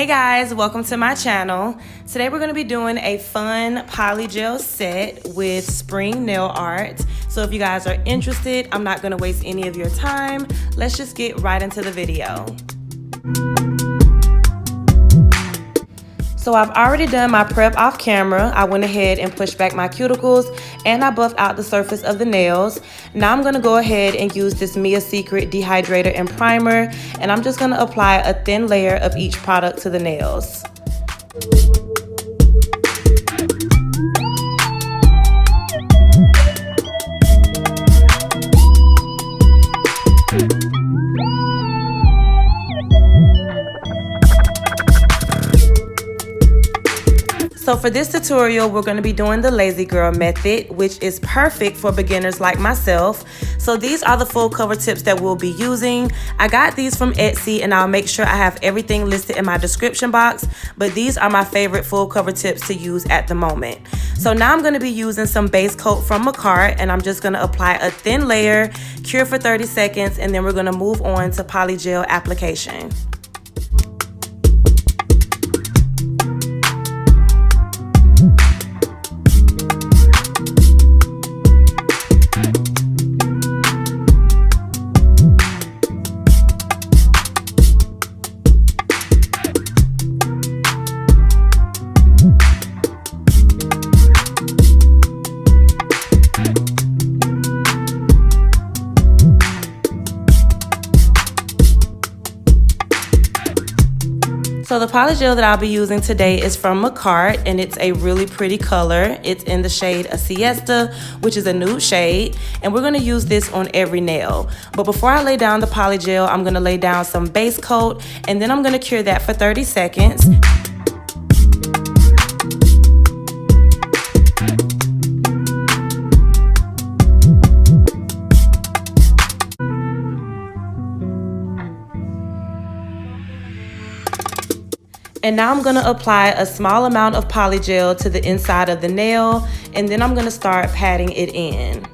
Hey guys, welcome to my channel. Today we're going to be doing a fun polygel set with spring nail art. So if you guys are interested, I'm not going to waste any of your time. Let's just get right into the video. So I've already done my prep off camera. I went ahead and pushed back my cuticles and I buffed out the surface of the nails. Now I'm gonna go ahead and use this Mia Secret dehydrator and primer, and I'm just gonna apply a thin layer of each product to the nails. So for this tutorial, we're going to be doing the lazy girl method, which is perfect for beginners like myself. So these are the full cover tips that we'll be using. I got these from Etsy and I'll make sure I have everything listed in my description box, but these are my favorite full cover tips to use at the moment. So now I'm going to be using some base coat from Macart, and I'm just going to apply a thin layer, cure for 30 seconds, and then we're going to move on to polygel application. So the polygel that I'll be using today is from Macart, and it's a really pretty color. It's in the shade a Siesta, which is a nude shade, and we're going to use this on every nail. But before I lay down the polygel, I'm going to lay down some base coat, and then I'm going to cure that for 30 seconds. And now I'm going to apply a small amount of polygel to the inside of the nail, and then I'm going to start patting it in.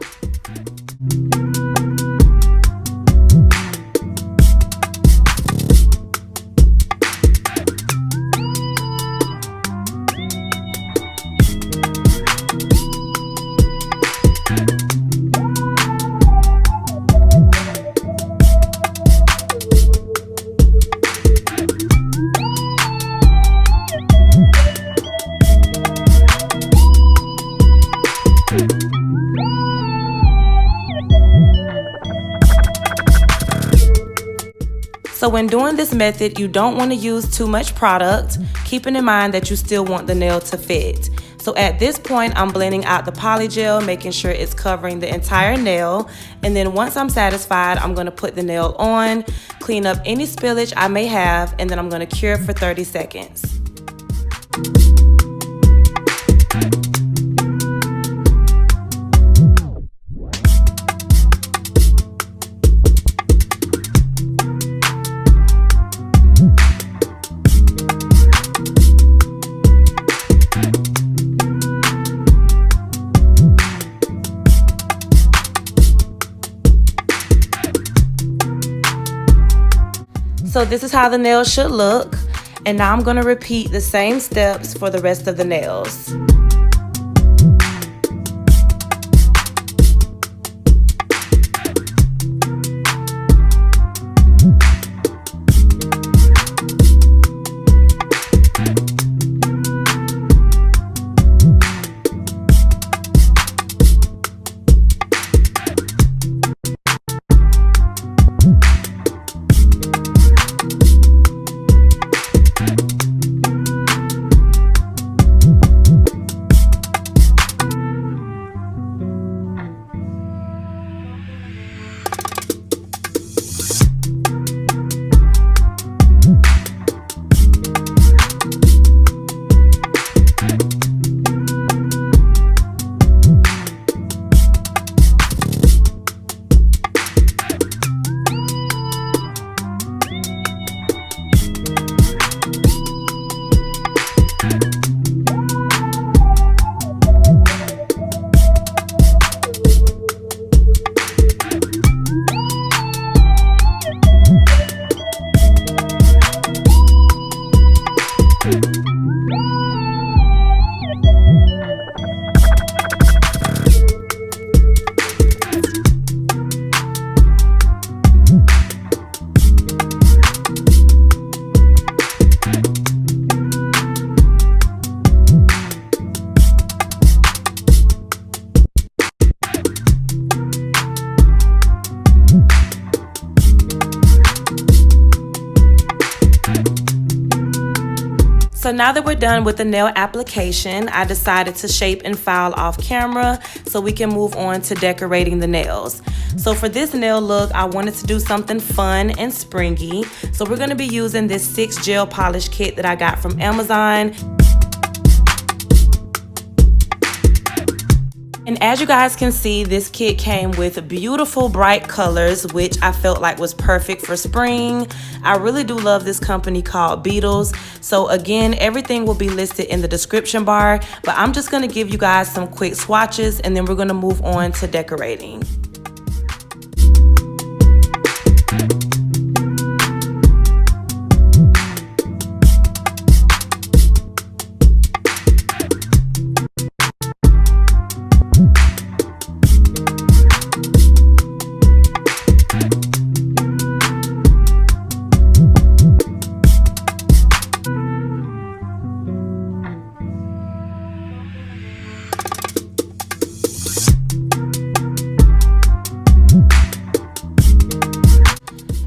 So when doing this method, you don't want to use too much product, keeping in mind that you still want the nail to fit. So at this point, I'm blending out the polygel, making sure it's covering the entire nail. And then once I'm satisfied, I'm going to put the nail on, clean up any spillage I may have, and then I'm going to cure for 30 seconds. So this is how the nails should look, and now I'm going to repeat the same steps for the rest of the nails. So now that we're done with the nail application, I decided to shape and file off camera so we can move on to decorating the nails. So for this nail look, I wanted to do something fun and springy. So we're gonna be using this 6 gel polish kit that I got from Amazon. And as you guys can see, this kit came with beautiful bright colors, which I felt like was perfect for spring. I really do love this company called BEETLES. So again, everything will be listed in the description bar, but I'm just gonna give you guys some quick swatches and then we're gonna move on to decorating.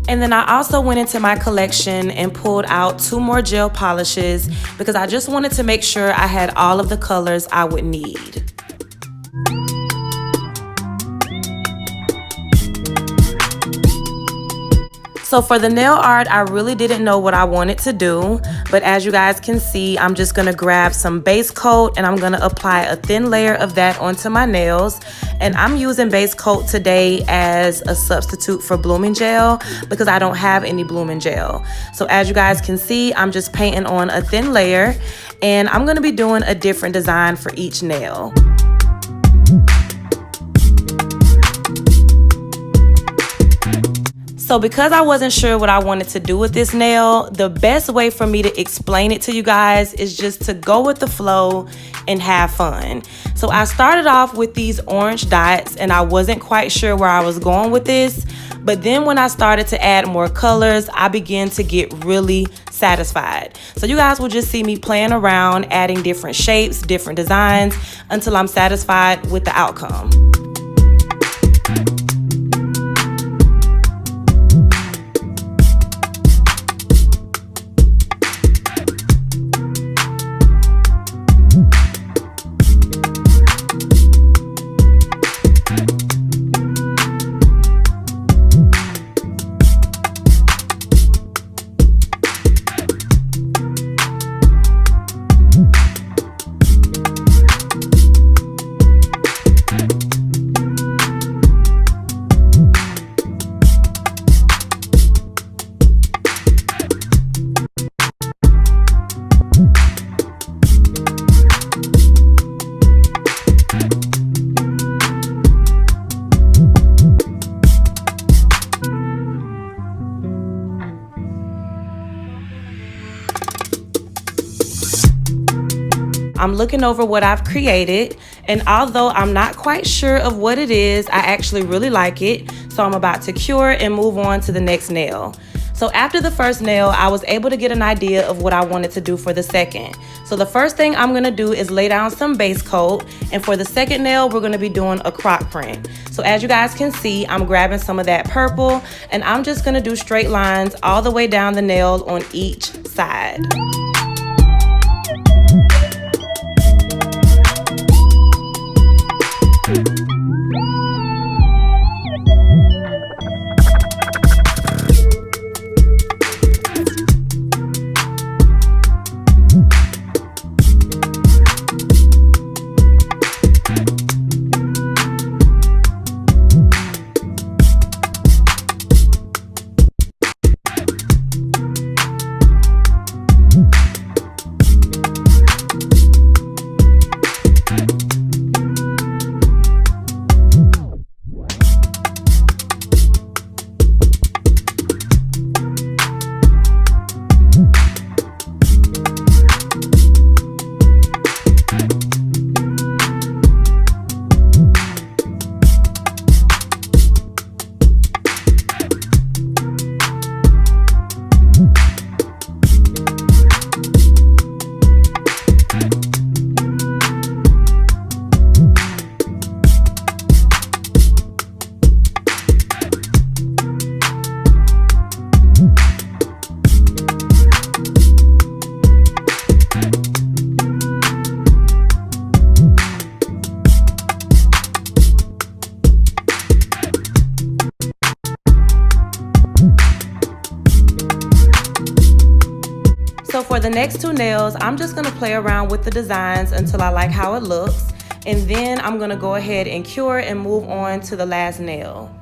And then I also went into my collection and pulled out 2 more gel polishes because I just wanted to make sure I had all of the colors I would need. So for the nail art, I really didn't know what I wanted to do, but as you guys can see, I'm just gonna grab some base coat and I'm gonna apply a thin layer of that onto my nails. And I'm using base coat today as a substitute for blooming gel because I don't have any blooming gel. So as you guys can see, I'm just painting on a thin layer and I'm gonna be doing a different design for each nail. So because I wasn't sure what I wanted to do with this nail, the best way for me to explain it to you guys is just to go with the flow and have fun. So I started off with these orange dots and I wasn't quite sure where I was going with this. But then when I started to add more colors, I began to get really satisfied. So you guys will just see me playing around, adding different shapes, different designs until I'm satisfied with the outcome. I'm looking over what I've created, and although I'm not quite sure of what it is, I actually really like it. So I'm about to cure and move on to the next nail. So after the first nail, I was able to get an idea of what I wanted to do for the second. So the first thing I'm gonna do is lay down some base coat, and for the second nail, we're gonna be doing a croc print. So as you guys can see, I'm grabbing some of that purple, and I'm just gonna do straight lines all the way down the nail on each side. next two nails, I'm just gonna play around with the designs until I like how it looks. And then I'm gonna go ahead and cure and move on to the last nail.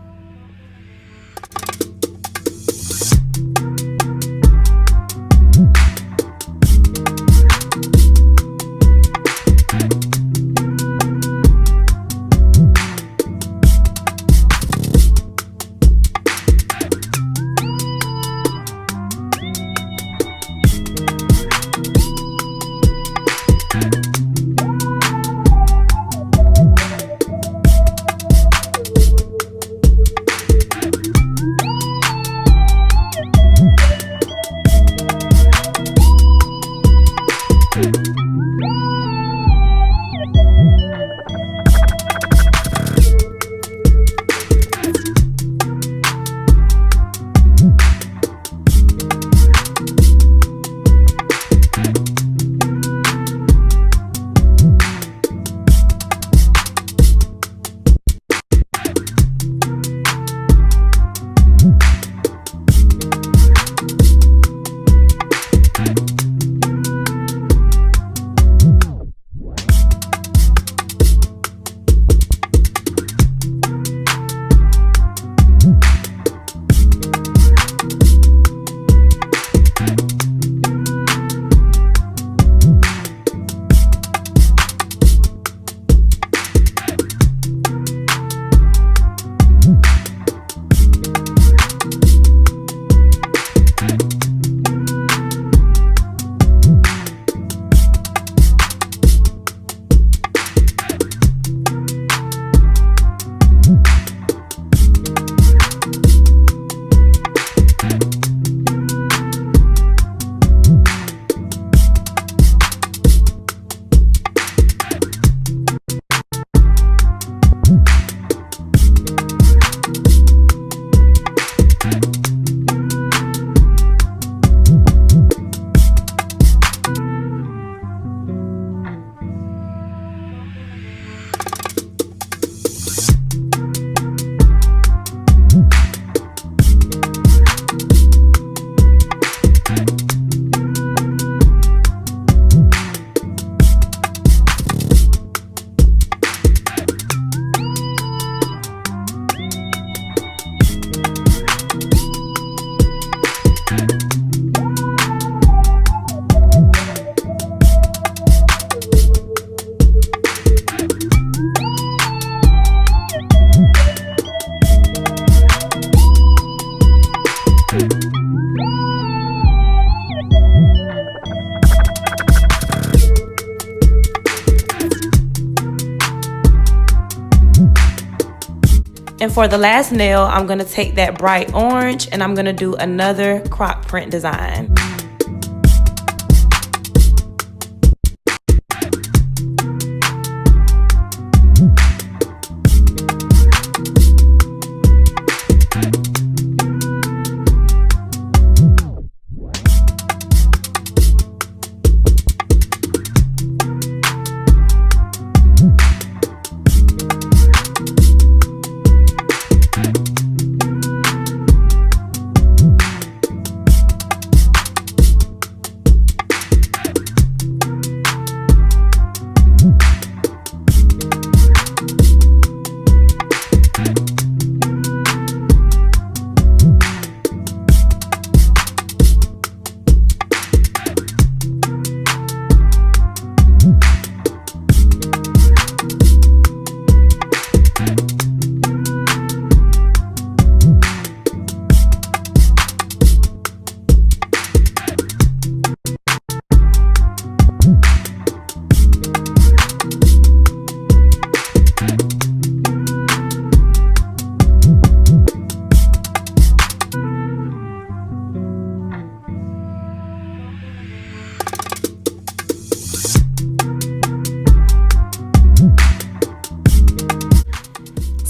And for the last nail, I'm gonna take that bright orange and I'm gonna do another croc print design.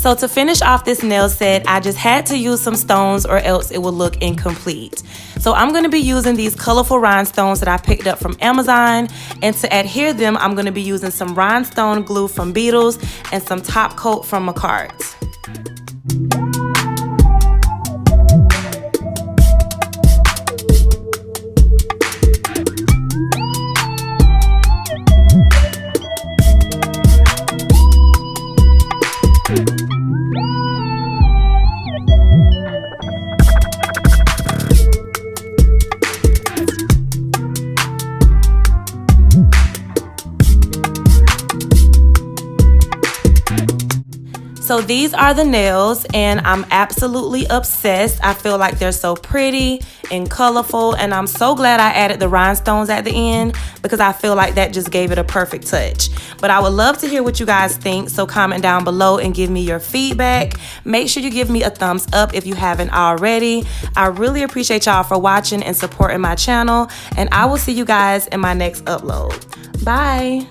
So to finish off this nail set, I just had to use some stones or else it would look incomplete. So I'm going to be using these colorful rhinestones that I picked up from Amazon, and to adhere them, I'm going to be using some rhinestone glue from BEETLES and some top coat from Macart. So these are the nails, and I'm absolutely obsessed. I feel like they're so pretty and colorful, and I'm so glad I added the rhinestones at the end because I feel like that just gave it a perfect touch. But I would love to hear what you guys think, so comment down below and give me your feedback. Make sure you give me a thumbs up if you haven't already. I really appreciate y'all for watching and supporting my channel, and I will see you guys in my next upload. Bye.